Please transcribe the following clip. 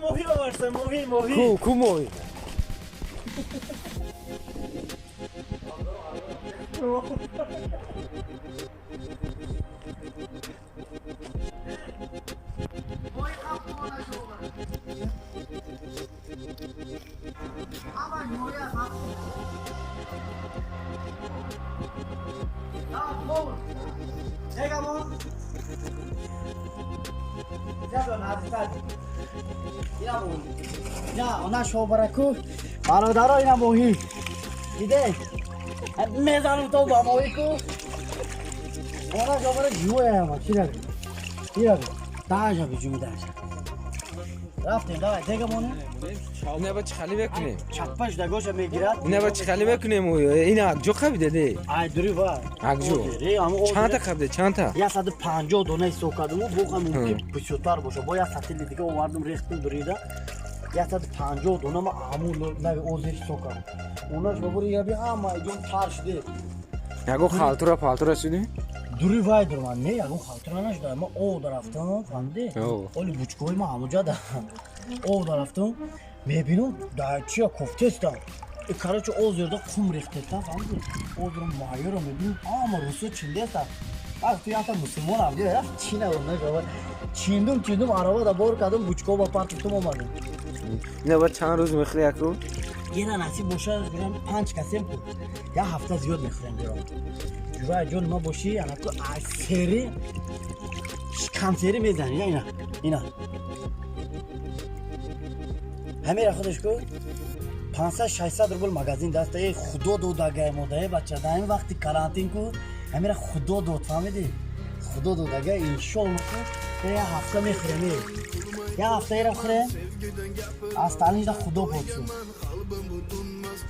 mohi varsa mohi. Ku mohi. Ya ona şovbaraku baladaro ina mohi. Gide. Mezanı to ba mohi ku. Ona şovbara juo ya ma kira. Kira. Daha abi cümle daha. Raftin daha tega monu. Ina ba chkhali bekune. Çatpaş da goşa megirat. Ina ba chkhali bekune mo. Ina agjo khabi dedi. Ay duri var. Agjo. Ama o Chanta khabde chanta. ya sadı 50 donay sokadım bu ham mümkün pişotar boşa boya satıldı dige o vardım rextim durida ya sadı 50 dona ama amul ne o zeh sokam ona babur ya bir ama jon tarş de Yago khaltura shudi. duri vay durman ne ya bu haltrana şda ama o taraftan fandi Yo. oli buçkoy ma amuca da o taraftan mebinu daçya koftesta karaçı o yerde kum rextetan fandi o durum mayoro mebinu ama Rusya Çin'de sa bak tu yata Müslüman abi ya Çin'e onlar baba Çindim araba da bor kadın buçko ba park tutum olmadı. Ina ba chand roz mekhri akro. Yine nasip boşa gram panç kasem ku. Ya hafta ziyod mekhren gram. Jura jon ma boşi yana ku aseri kanseri mezan ya ina. Hamir arkadaş ko 500-600 ruble magazin dasta ye khudo do da gaye modaye bachcha daim vaqti karantin ku hamira khudo do famidi khudo do da gaye inshaallah ku ya hafta mekhre ya hafta yera khre astalin da khudo bolsun